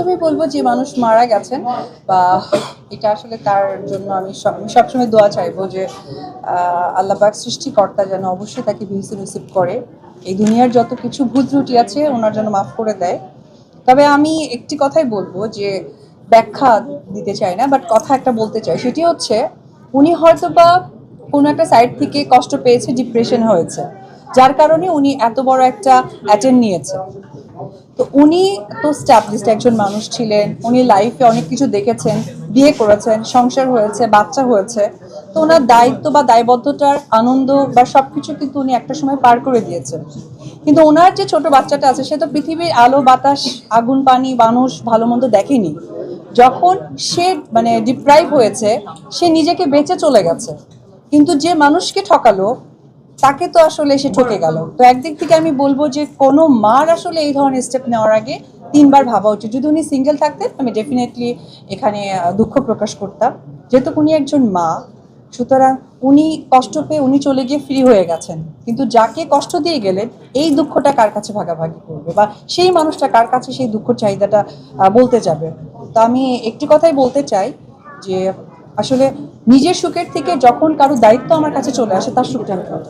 প্রথমেই বলবো যে মানুষ মারা গেছেন বা এটা আসলে তার জন্য আমি সবসময় দোয়া চাইবো যে আল্লাহ পাক সৃষ্টিকর্তা যেন অবশ্যই তাকে বিহিত নসিব করে, এই দুনিয়ার যত কিছু ভুল ত্রুটি আছে ওনার জন্য মাফ করে দেয়। তবে আমি একটি কথাই বলবো যে ব্যাখ্যা দিতে চাই না, বাট কথা একটা বলতে চাই, সেটি হচ্ছে উনি হয়তো বা কোনো একটা সাইড থেকে কষ্ট পেয়েছে, ডিপ্রেশন হয়েছে, যার কারণে উনি এত বড় একটা অ্যাটেন্ড নিয়েছে। তো উনি তো স্ট্যাবলিশড একজন মানুষ ছিলেন, উনি লাইফে অনেক কিছু দেখেছেন, বিয়ে করেছেন, সংসার হয়েছে, বাচ্চা হয়েছে। তো ওনার দায়িত্ব বা দায়বদ্ধতার আনন্দ বা সবকিছু কিন্তু উনি একটা সময় পার করে দিয়েছেন। কিন্তু ওনার যে ছোট বাচ্চাটা আছে সে তো পৃথিবীর আলো বাতাস আগুন পানি মানুষ ভালো মন্দ দেখেনি। যখন সে মানে ডিপ্রাইভ হয়েছে, সে নিজেকে বেঁচে চলে গেছে, কিন্তু যে মানুষকে ঠকালো তাকে তো আসলে সে ঠকে গেল। তো একদিক থেকে আমি বলবো যে কোনো মার আসলে এই ধরনের স্টেপ নেওয়ার আগে তিনবার ভাবা উচিত। যদি উনি সিঙ্গেল থাকতেন আমি ডেফিনেটলি এখানে দুঃখ প্রকাশ করতাম, যেহেতু উনি একজন মা, সুতরাং উনি কষ্ট পেয়ে উনি চলে গিয়ে ফ্রি হয়ে গেছেন, কিন্তু যাকে কষ্ট দিয়ে গেলেন এই দুঃখটা কার কাছে ভাগাভাগি করবে বা সেই মানুষটা কার কাছে সেই দুঃখ চাহিদাটা বলতে যাবে। তো আমি একটি কথাই বলতে চাই যে আসলে নিজের সুখের থেকে যখন কারো দায়িত্ব আমার কাছে চলে আসে তার সুখটা আমি পাই।